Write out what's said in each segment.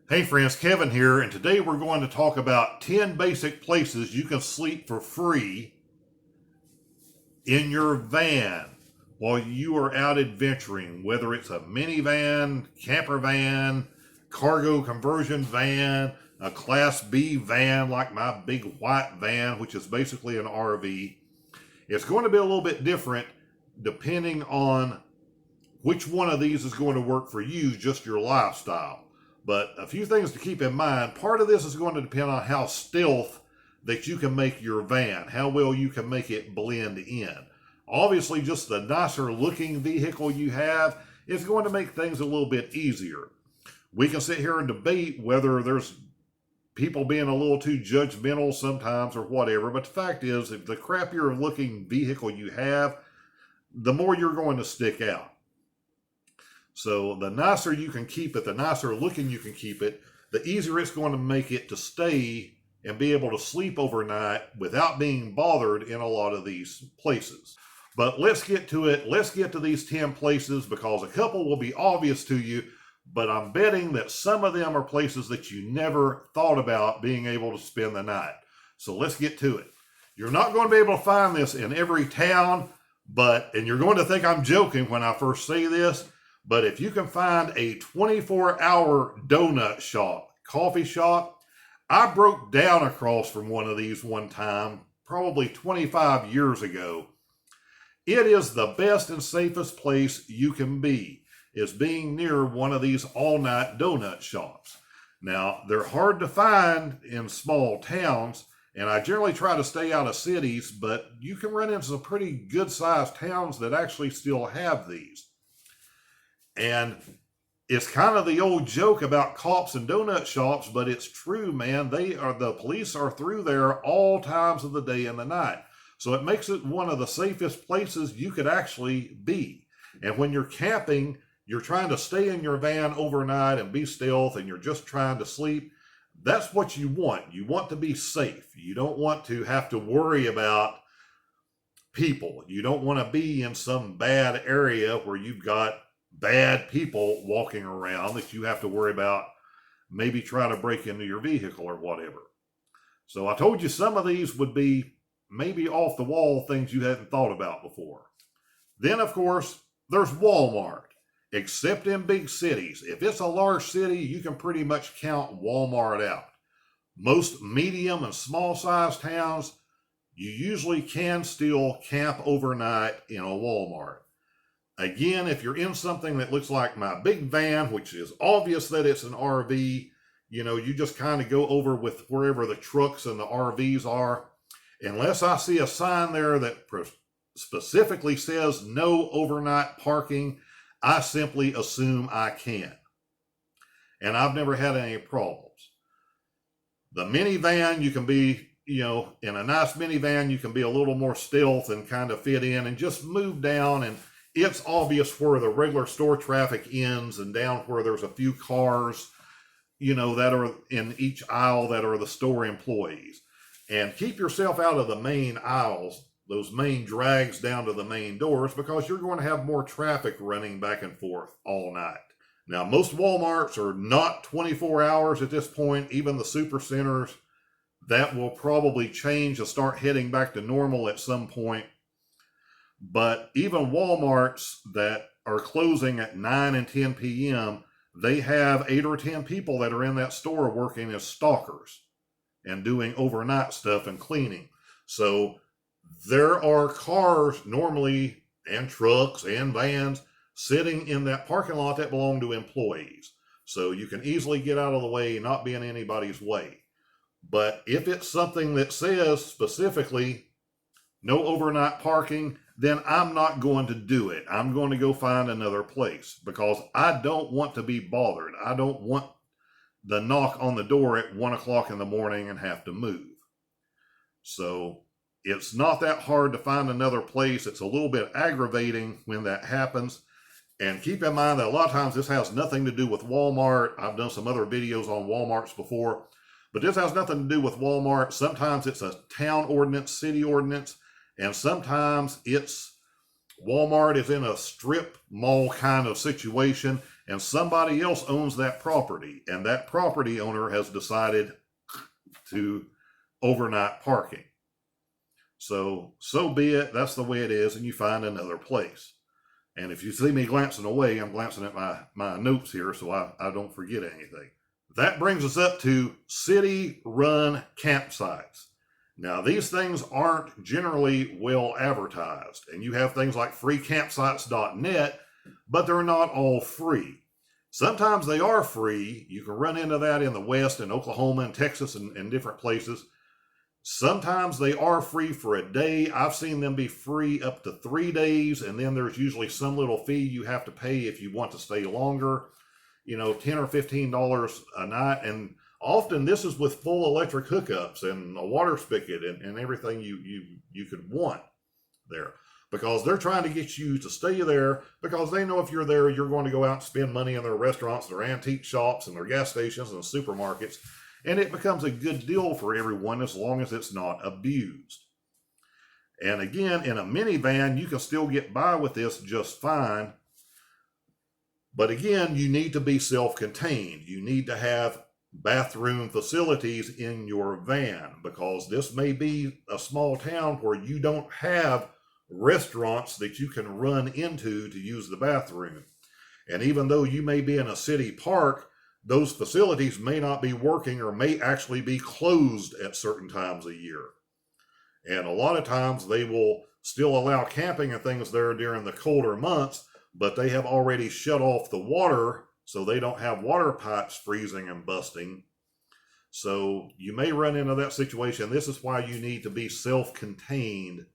Hey friends, Kevin here, and today we're going to talk about 10 basic places you can sleep for free in your van while you are out adventuring, whether it's a minivan, camper van, cargo conversion van, a Class B van like my big white van, which is basically an RV. It's going to be a little bit different depending on which one of these is going to work for you, just your lifestyle. But a few things to keep in mind. Part of this is going to depend on how stealth that you can make your van, how well you can make it blend in. Obviously, just the nicer looking vehicle you have is going to make things a little bit easier. We can sit here and debate whether there's people being a little too judgmental sometimes or whatever, but the fact is, if the crappier looking vehicle you have, the more you're going to stick out. So the nicer you can keep it, the nicer looking you can keep it, the easier it's going to make it to stay and be able to sleep overnight without being bothered in a lot of these places. But let's get to it. Let's get to these 10 places because a couple will be obvious to you, but I'm betting that some of them are places that you never thought about being able to spend the night. So let's get to it. You're not going to be able to find this in every town, and you're going to think I'm joking when I first say this, but if you can find a 24-hour donut shop, coffee shop, I broke down across from one of these one time, probably 25 years ago. It is the best and safest place you can be, is being near one of these all-night donut shops. Now, they're hard to find in small towns, and I generally try to stay out of cities, but you can run into some pretty good-sized towns that actually still have these. And it's kind of the old joke about cops and donut shops, but it's true, man. The police are through there all times of the day and the night. So it makes it one of the safest places you could actually be. And when you're camping, you're trying to stay in your van overnight and be stealth, and you're just trying to sleep. That's what you want. You want to be safe. You don't want to have to worry about people. You don't want to be in some bad area where you've got bad people walking around that you have to worry about maybe trying to break into your vehicle or whatever. So I told you some of these would be maybe off the wall things you hadn't thought about before. Then, of course, there's Walmart, except in big cities. If it's a large city, you can pretty much count Walmart out. Most medium and small sized towns, you usually can still camp overnight in a Walmart. Again, if you're in something that looks like my big van, which is obvious that it's an RV, you just kind of go over with wherever the trucks and the RVs are. Unless I see a sign there that specifically says no overnight parking, I simply assume I can. And I've never had any problems. The minivan, you can be, in a nice minivan, you can be a little more stealth and kind of fit in and just move down, and it's obvious where the regular store traffic ends and down where there's a few cars, that are in each aisle that are the store employees. And keep yourself out of the main aisles, those main drags down to the main doors, because you're going to have more traffic running back and forth all night. Now, most Walmarts are not 24 hours at this point. Even the super centers, that will probably change and start heading back to normal at some point. But even Walmarts that are closing at 9 and 10 p.m., they have 8 or 10 people that are in that store working as stalkers and doing overnight stuff and cleaning. So there are cars normally, and trucks and vans, sitting in that parking lot that belong to employees. So you can easily get out of the way, not be in anybody's way. But if it's something that says specifically no overnight parking, then I'm not going to do it. I'm going to go find another place because I don't want to be bothered. I don't want the knock on the door at 1 o'clock in the morning and have to move. So it's not that hard to find another place. It's a little bit aggravating when that happens. And keep in mind that a lot of times this has nothing to do with Walmart. I've done some other videos on Walmarts before, but this has nothing to do with Walmart. Sometimes it's a town ordinance, city ordinance, and sometimes it's Walmart is in a strip mall kind of situation and somebody else owns that property, and that property owner has decided to overnight parking. So be it. That's the way it is, and you find another place. And if you see me glancing away, I'm glancing at my notes here so I don't forget anything. That brings us up to city-run campsites. Now, these things aren't generally well advertised, and you have things like freecampsites.net, but they're not all free. Sometimes they are free. You can run into that in the West, in Oklahoma and Texas and different places. Sometimes they are free for a day. I've seen them be free up to 3 days, and then there's usually some little fee you have to pay if you want to stay longer, $10 or $15 a night. And often this is with full electric hookups and a water spigot and everything you could want there, because they're trying to get you to stay there, because they know if you're there, you're going to go out and spend money in their restaurants, their antique shops, and their gas stations and supermarkets. And it becomes a good deal for everyone as long as it's not abused. And again, in a minivan, you can still get by with this just fine. But again, you need to be self-contained. You need to have bathroom facilities in your van, because this may be a small town where you don't have restaurants that you can run into to use the bathroom. And even though you may be in a city park, those facilities may not be working or may actually be closed at certain times a year. And a lot of times they will still allow camping and things there during the colder months, but they have already shut off the water, so they don't have water pipes freezing and busting. So you may run into that situation. This is why you need to be self-contained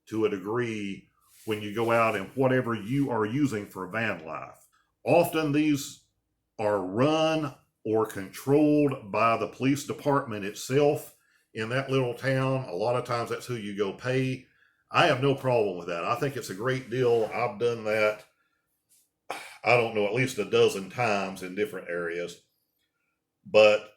to a degree when you go out and whatever you are using for van life. Often these are run or controlled by the police department itself in that little town. A lot of times that's who you go pay. I have no problem with that. I think it's a great deal. I've done that, I don't know, at least a dozen times in different areas. But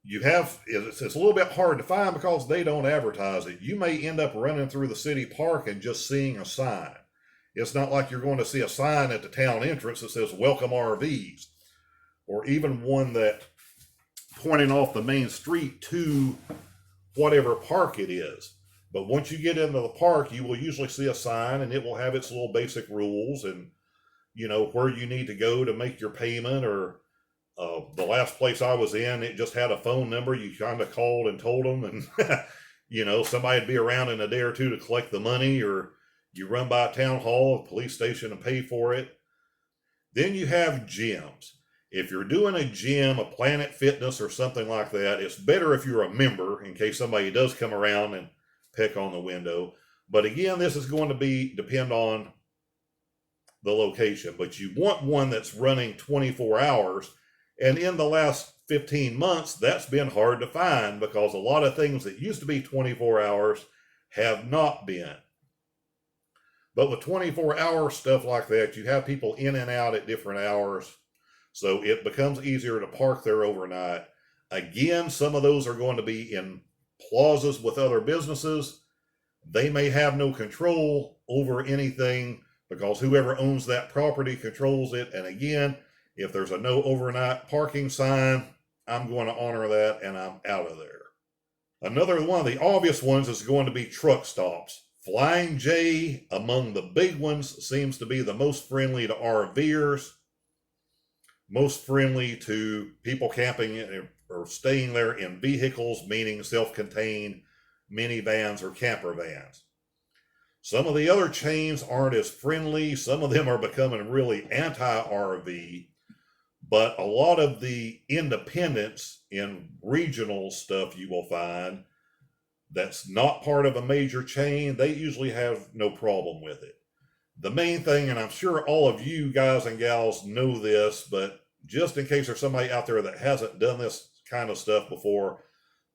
it's a little bit hard to find because they don't advertise it. You may end up running through the city park and just seeing a sign. It's not like you're going to see a sign at the town entrance that says welcome RVs, or even one that pointing off the main street to whatever park it is. But once you get into the park, you will usually see a sign, and it will have its little basic rules and where you need to go to make your payment. Or the last place I was in, it just had a phone number. You kind of called and told them, and somebody'd be around in a day or two to collect the money, or you run by a town hall, a police station, and pay for it. Then you have gyms. If you're doing a gym, a Planet Fitness or something like that, it's better if you're a member in case somebody does come around and peck on the window. But again, this is going to depend on the location. But you want one that's running 24 hours. And in the last 15 months, that's been hard to find, because a lot of things that used to be 24 hours have not been. But with 24-hour stuff like that, you have people in and out at different hours. So it becomes easier to park there overnight. Again, some of those are going to be in plazas with other businesses. They may have no control over anything because whoever owns that property controls it. And again, if there's a no overnight parking sign, I'm going to honor that and I'm out of there. Another one of the obvious ones is going to be truck stops. Flying J, among the big ones, seems to be the most friendly to RVers, most friendly to people camping or staying there in vehicles, meaning self-contained minivans or campervans. Some of the other chains aren't as friendly. Some of them are becoming really anti-RV, but a lot of the independents in regional stuff you will find that's not part of a major chain, they usually have no problem with it. The main thing, and I'm sure all of you guys and gals know this, but just in case there's somebody out there that hasn't done this kind of stuff before,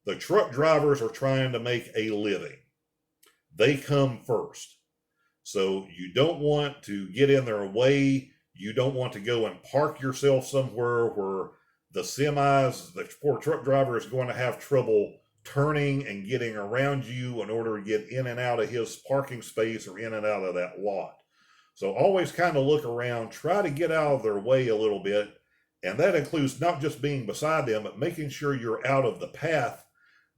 the truck drivers are trying to make a living. They come first. So you don't want to get in their way. You don't want to go and park yourself somewhere where the semis, the poor truck driver is going to have trouble turning and getting around you in order to get in and out of his parking space or in and out of that lot. So always kind of look around, try to get out of their way a little bit. And that includes not just being beside them, but making sure you're out of the path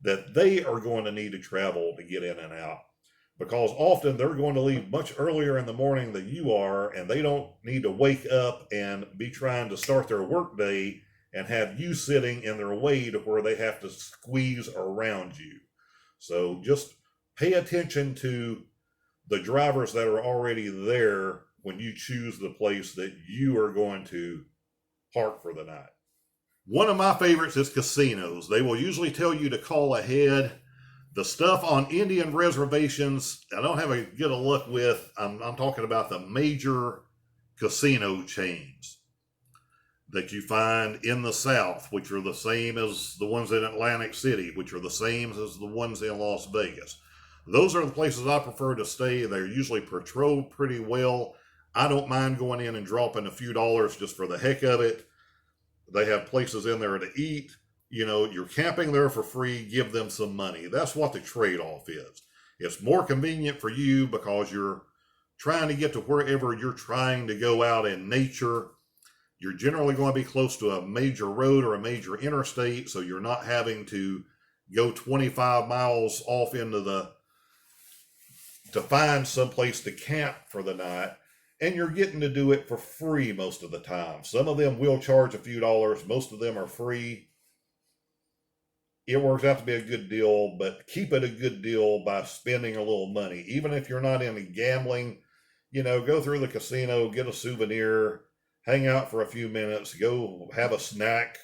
that they are going to need to travel to get in and out. Because often they're going to leave much earlier in the morning than you are, and they don't need to wake up and be trying to start their workday and have you sitting in their way to where they have to squeeze around you. So just pay attention to the drivers that are already there when you choose the place that you are going to park for the night. One of my favorites is casinos. They will usually tell you to call ahead. The stuff on Indian reservations, I don't have a good luck with. I'm talking about the major casino chains that you find in the South, which are the same as the ones in Atlantic City, which are the same as the ones in Las Vegas. Those are the places I prefer to stay. They're usually patrolled pretty well. I don't mind going in and dropping a few dollars just for the heck of it. They have places in there to eat. You know, you're camping there for free, give them some money. That's what the trade-off is. It's more convenient for you because you're trying to get to wherever you're trying to go out in nature. You're generally going to be close to a major road or a major interstate, so you're not having to go 25 miles off to find someplace to camp for the night. And you're getting to do it for free most of the time. Some of them will charge a few dollars. Most of them are free. It works out to be a good deal, but keep it a good deal by spending a little money. Even if you're not into gambling, you know, go through the casino, get a souvenir, hang out for a few minutes, go have a snack,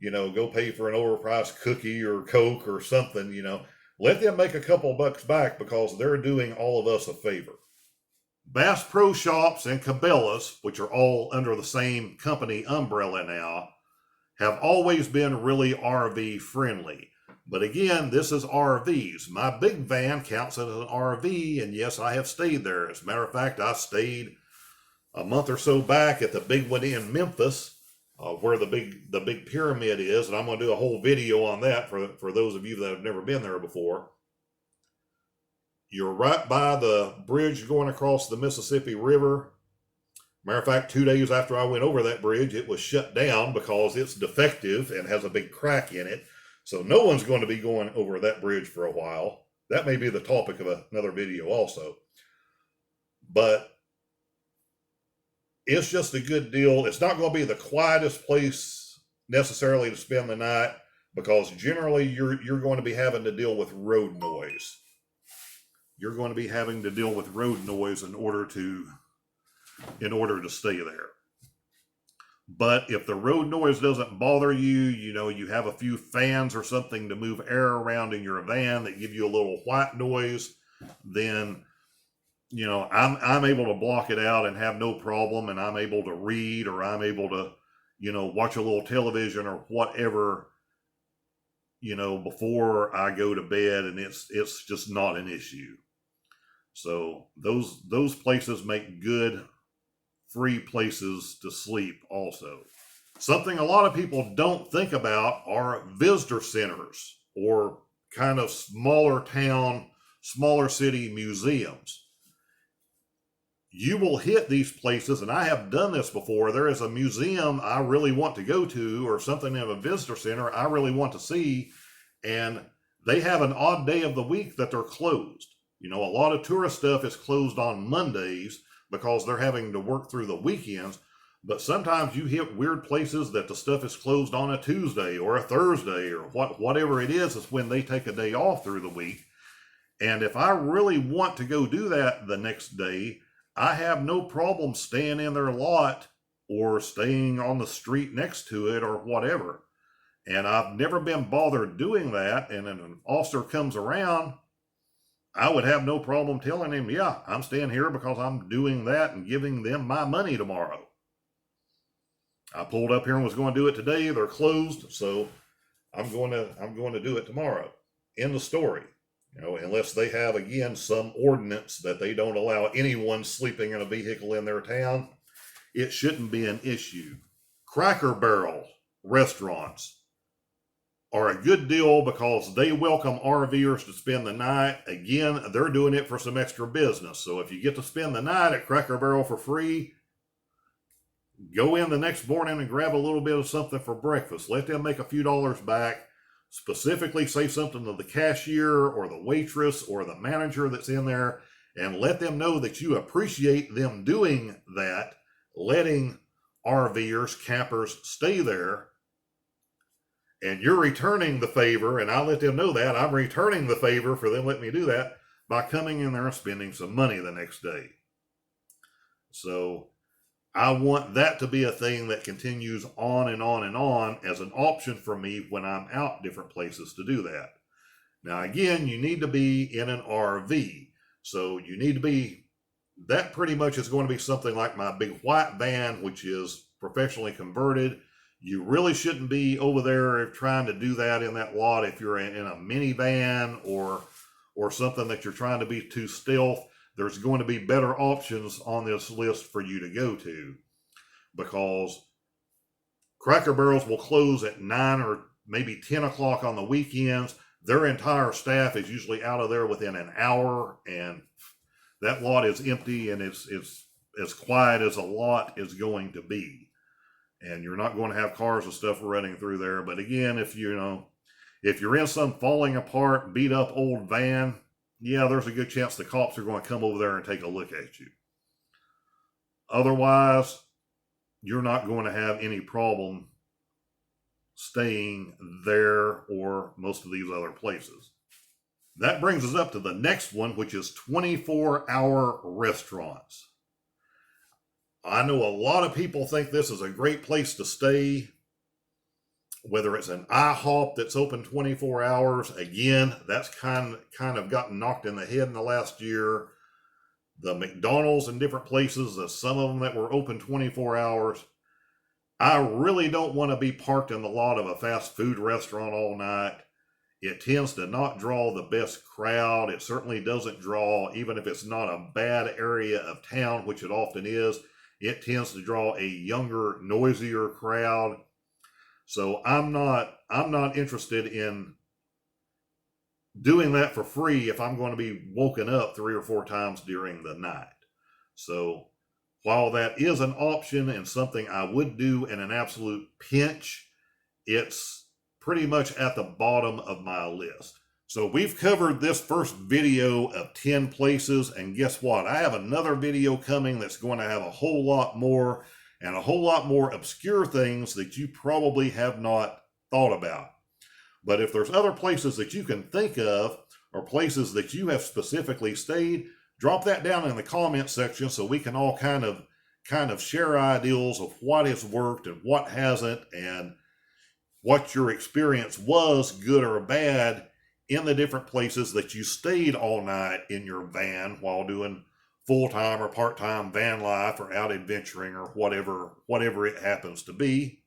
you know, go pay for an overpriced cookie or Coke or something, you know. Let them make a couple bucks back because they're doing all of us a favor. Bass Pro Shops and Cabela's, which are all under the same company umbrella now, have always been really RV friendly. But again, this is RVs. My big van counts as an RV, and yes, I have stayed there. As a matter of fact, I stayed a month or so back at the big one in Memphis, where the big pyramid is, and I'm going to do a whole video on that for those of you that have never been there before. You're right by the bridge going across the Mississippi River. Matter of fact, 2 days after I went over that bridge, it was shut down because it's defective and has a big crack in it. So no one's going to be going over that bridge for a while. That may be the topic of another video also. But it's just a good deal. It's not going to be the quietest place necessarily to spend the night because generally you're going to be having to deal with road noise. You're going to be having to deal with road noise in order to stay there. But if the road noise doesn't bother you, you know, you have a few fans or something to move air around in your van that give you a little white noise, then, you know, I'm able to block it out and have no problem, and I'm able to read, or I'm able to, you know, watch a little television or whatever, you know, before I go to bed, and it's just not an issue. So those places make good free places to sleep also. Something a lot of people don't think about are visitor centers or kind of smaller town, smaller city museums. You will hit these places, and I have done this before. There is a museum I really want to go to, or something in a visitor center I really want to see, and they have an odd day of the week that they're closed. You know, a lot of tourist stuff is closed on Mondays because they're having to work through the weekends. But sometimes you hit weird places that the stuff is closed on a Tuesday or a Thursday or whatever it is when they take a day off through the week. And if I really want to go do that the next day, I have no problem staying in their lot or staying on the street next to it or whatever. And I've never been bothered doing that. And then an officer comes around, I would have no problem telling him, yeah, I'm staying here because I'm doing that and giving them my money tomorrow. I pulled up here and was going to do it today. They're closed, so I'm going to do it tomorrow. End of story. You know, unless they have, again, some ordinance that they don't allow anyone sleeping in a vehicle in their town, it shouldn't be an issue. Cracker Barrel restaurants. are a good deal because they welcome RVers to spend the night. Again, they're doing it for some extra business. So if you get to spend the night at Cracker Barrel for free, go in the next morning and grab a little bit of something for breakfast. Let them make a few dollars back. Specifically say something to the cashier or the waitress or the manager that's in there and let them know that you appreciate them doing that, letting RVers, campers stay there. And you're returning the favor, and I let them know that. I'm returning the favor for them letting me do that by coming in there and spending some money the next day. So I want that to be a thing that continues on and on and on as an option for me when I'm out different places to do that. Now, again, you need to be in an RV. So you need to be, that pretty much is going to be something like my big white van, which is professionally converted. You really shouldn't be over there trying to do that in that lot if you're in a minivan or something that you're trying to be too stealth. There's going to be better options on this list for you to go to because Cracker Barrels will close at 9 or maybe 10 o'clock on the weekends. Their entire staff is usually out of there within an hour, and that lot is empty and it's as quiet as a lot is going to be. And you're not going to have cars and stuff running through there. But again, if you're in some falling apart, beat up old van, yeah, there's a good chance the cops are going to come over there and take a look at you. Otherwise, you're not going to have any problem staying there or most of these other places. That brings us up to the next one, which is 24-hour restaurants. I know a lot of people think this is a great place to stay, whether it's an IHOP that's open 24 hours. Again, that's kind of gotten knocked in the head in the last year. The McDonald's in different places, some of them that were open 24 hours. I really don't want to be parked in the lot of a fast food restaurant all night. It tends to not draw the best crowd. It certainly doesn't draw, even if it's not a bad area of town, which it often is, it tends to draw a younger, noisier crowd. So I'm not interested in doing that for free if I'm going to be woken up 3 or 4 times during the night. So while that is an option and something I would do in an absolute pinch, it's pretty much at the bottom of my list. So we've covered this first video of 10 places, and guess what? I have another video coming that's going to have a whole lot more and a whole lot more obscure things that you probably have not thought about. But if there's other places that you can think of or places that you have specifically stayed, drop that down in the comment section so we can all kind of share ideas of what has worked and what hasn't, and what your experience was, good or bad, in the different places that you stayed all night in your van while doing full-time or part-time van life or out adventuring or whatever it happens to be.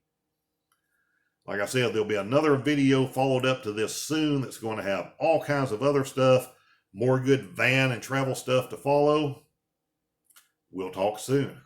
Like I said, there'll be another video followed up to this soon that's going to have all kinds of other stuff, more good van and travel stuff to follow. We'll talk soon.